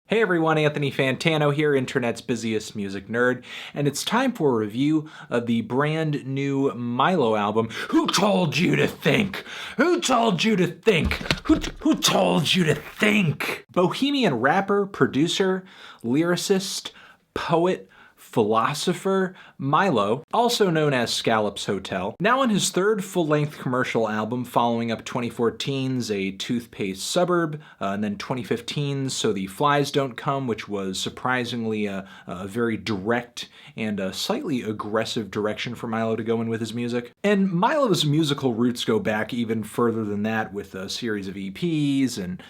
Hey everyone, Anthony Fantano here, Internet's busiest music nerd, and it's time for a review of the brand new Milo album. Who told you to think? Who told you to think? Who told you to think? Bohemian rapper, producer, lyricist, poet, philosopher Milo, also known as Scallops Hotel, now on his third full-length commercial album following up 2014's A Toothpaste Suburb, and then 2015's So the Flies Don't Come, which was surprisingly a very direct and a slightly aggressive direction for Milo to go in with his music. And Milo's musical roots go back even further than that, with a series of EPs and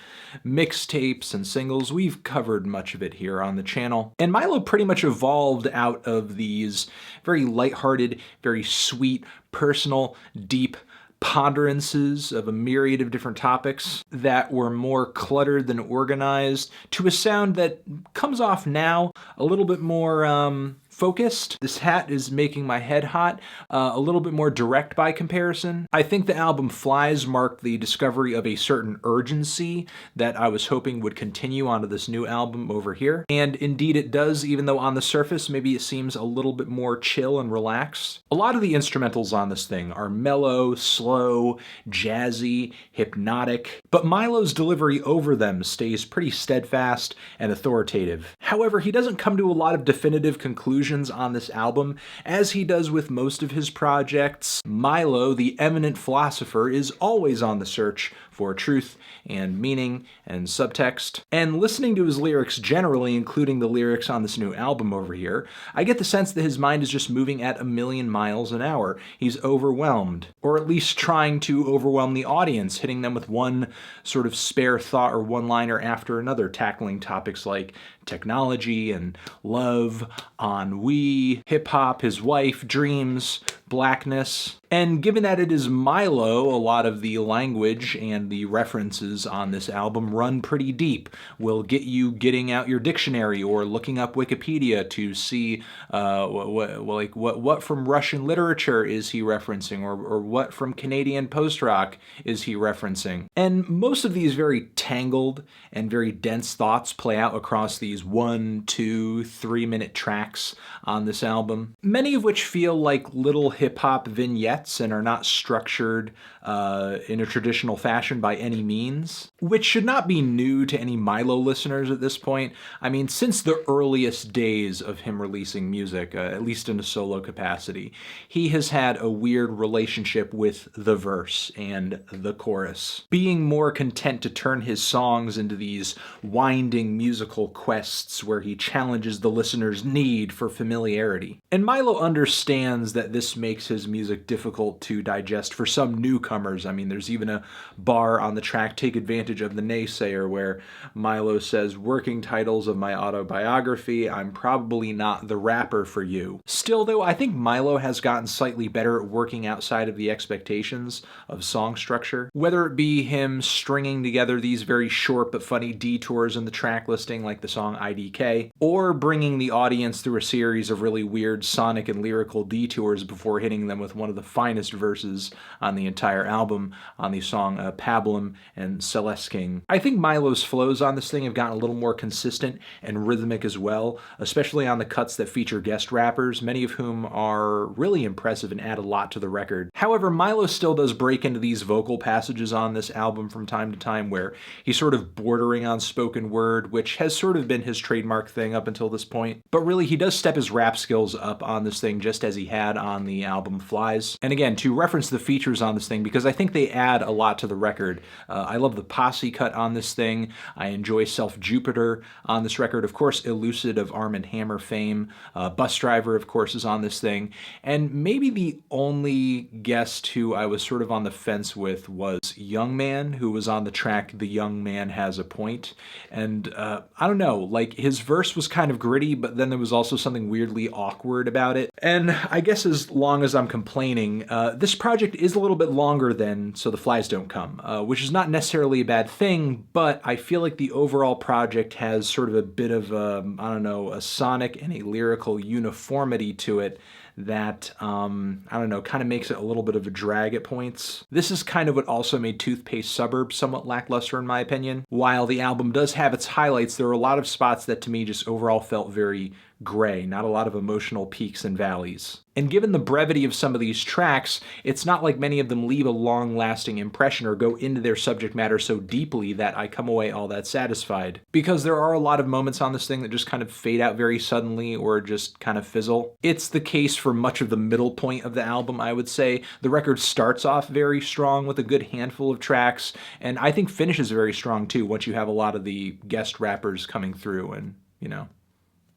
mixtapes and singles. We've covered much of it here on the channel. And Milo pretty much evolved out of these very lighthearted, very sweet, personal, deep ponderances of a myriad of different topics that were more cluttered than organized to a sound that comes off now a little bit more focused. This hat is making my head hot, a little bit more direct by comparison. I think the album Flies marked the discovery of a certain urgency that I was hoping would continue onto this new album over here. And indeed it does, even though on the surface maybe it seems a little bit more chill and relaxed. A lot of the instrumentals on this thing are mellow, slow, jazzy, hypnotic, but Milo's delivery over them stays pretty steadfast and authoritative. However, he doesn't come to a lot of definitive conclusions on this album, as he does with most of his projects. Milo, the eminent philosopher, is always on the search for truth and meaning and subtext. And listening to his lyrics generally, including the lyrics on this new album over here, I get the sense that his mind is just moving at 1,000,000 miles an hour. He's overwhelmed, or at least trying to overwhelm the audience, hitting them with one sort of spare thought or one-liner after another, tackling topics like technology and love, ennui, hip-hop, his wife, dreams, blackness. And given that it is Milo, a lot of the language and the references on this album run pretty deep. Will get you getting out your dictionary or looking up Wikipedia to see what from Russian literature is he referencing, or what from Canadian post-rock is he referencing. And most of these very tangled and very dense thoughts play out across these 1, 2, 3-minute tracks on this album, many of which feel like little hip-hop vignettes and are not structured in a traditional fashion by any means, which should not be new to any Milo listeners at this point. I mean, since the earliest days of him releasing music, at least in a solo capacity, he has had a weird relationship with the verse and the chorus, being more content to turn his songs into these winding musical quests where he challenges the listener's need for familiarity. And Milo understands that this makes his music difficult to digest for some newcomers. I mean, there's even a bar on the track Take Advantage of the Naysayer where Milo says, "Working titles of my autobiography, I'm probably not the rapper for you." Still though, I think Milo has gotten slightly better at working outside of the expectations of song structure, whether it be him stringing together these very short but funny detours in the track listing like the song IDK, or bringing the audience through a series of really weird sonic and lyrical detours before hitting them with one of the finest verses on the entire album on the song Pablum and Celeste King. I think Milo's flows on this thing have gotten a little more consistent and rhythmic as well, especially on the cuts that feature guest rappers, many of whom are really impressive and add a lot to the record. However, Milo still does break into these vocal passages on this album from time to time where he's sort of bordering on spoken word, which has sort of been his trademark thing up until this point. But really, he does step his rap skills up on this thing just as he had on the album Flies. And again, to reference the features on this thing, because I think they add a lot to the record. I love the posse cut on this thing. I enjoy Self Jupiter on this record. Of course, Elucid of Arm & Hammer fame. Bus Driver, of course, is on this thing. And maybe the only guest who I was sort of on the fence with was Young Man, who was on the track The Young Man Has a Point. And I don't know, like his verse was kind of gritty, but then there was also something weirdly awkward about it. And I guess as long as I'm complaining, this project is a little bit longer than So the Flies Don't Come, which is not necessarily a bad thing, but I feel like the overall project has sort of a bit of a, I don't know, a sonic and a lyrical uniformity to it that, I don't know, kind of makes it a little bit of a drag at points. This is kind of what also made Toothpaste Suburbs somewhat lackluster in my opinion. While the album does have its highlights, there are a lot of spots that to me just overall felt very gray, not a lot of emotional peaks and valleys. And given the brevity of some of these tracks, it's not like many of them leave a long-lasting impression or go into their subject matter so deeply that I come away all that satisfied. Because there are a lot of moments on this thing that just kind of fade out very suddenly or just kind of fizzle. It's the case for much of the middle point of the album, I would say. The record starts off very strong with a good handful of tracks, and I think finishes very strong too once you have a lot of the guest rappers coming through and, you know,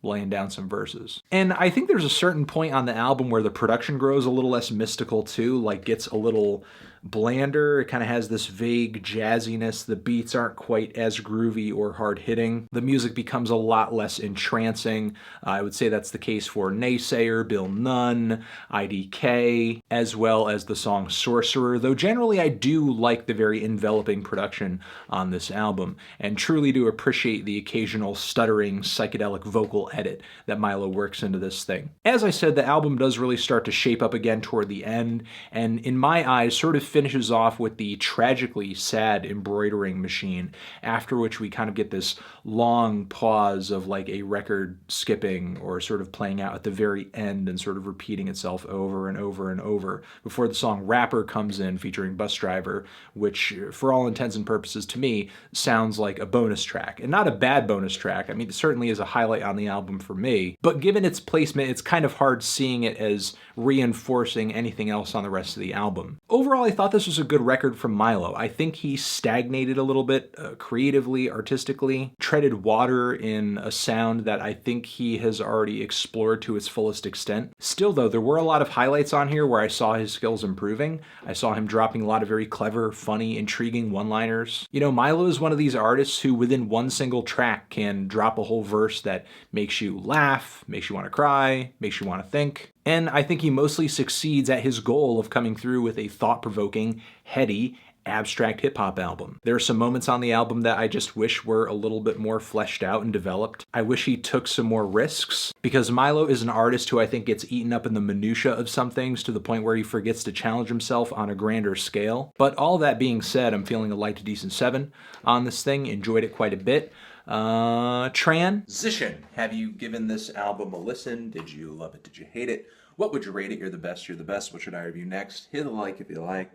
laying down some verses. And I think there's a certain point on the album where the production grows a little less mystical too, like gets a little blander. It kind of has this vague jazziness. The beats aren't quite as groovy or hard-hitting. The music becomes a lot less entrancing. I would say that's the case for Naysayer, Bill Nunn, IDK, as well as the song Sorcerer, though generally I do like the very enveloping production on this album, and truly do appreciate the occasional stuttering psychedelic vocal edit that Milo works into this thing. As I said, the album does really start to shape up again toward the end, and in my eyes sort of finishes off with the tragically sad embroidering machine, after which we kind of get this long pause of like a record skipping or sort of playing out at the very end and sort of repeating itself over and over and over before the song Rapper comes in featuring Bus Driver, which for all intents and purposes to me sounds like a bonus track. And not a bad bonus track. I mean, it certainly is a highlight on the album for me, but given its placement, it's kind of hard seeing it as reinforcing anything else on the rest of the album. Overall, I thought this was a good record from Milo. I think he stagnated a little bit creatively, artistically, treaded water in a sound that I think he has already explored to its fullest extent. Still though, there were a lot of highlights on here where I saw his skills improving. I saw him dropping a lot of very clever, funny, intriguing one-liners. You know, Milo is one of these artists who within one single track can drop a whole verse that makes you laugh, makes you want to cry, makes you want to think. And I think he mostly succeeds at his goal of coming through with a thought-provoking, heady, abstract hip-hop album. There are some moments on the album that I just wish were a little bit more fleshed out and developed. I wish he took some more risks, because Milo is an artist who I think gets eaten up in the minutia of some things to the point where he forgets to challenge himself on a grander scale. But all that being said, I'm feeling a light to decent 7 on this thing, enjoyed it quite a bit. Transition. Have you given this album a listen? Did you love it? Did you hate it? What would you rate it? You're the best. You're the best. What should I review next? Hit a like if you like.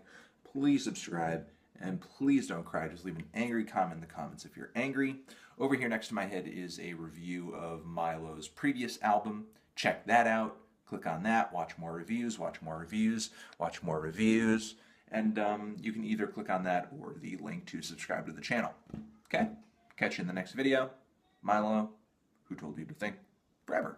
Please subscribe. And please don't cry. Just leave an angry comment in the comments if you're angry. Over here next to my head is a review of Milo's previous album. Check that out. Click on that. Watch more reviews. Watch more reviews. Watch more reviews. And you can either click on that or the link to subscribe to the channel. Okay? Catch you in the next video. Milo, who told you to think forever.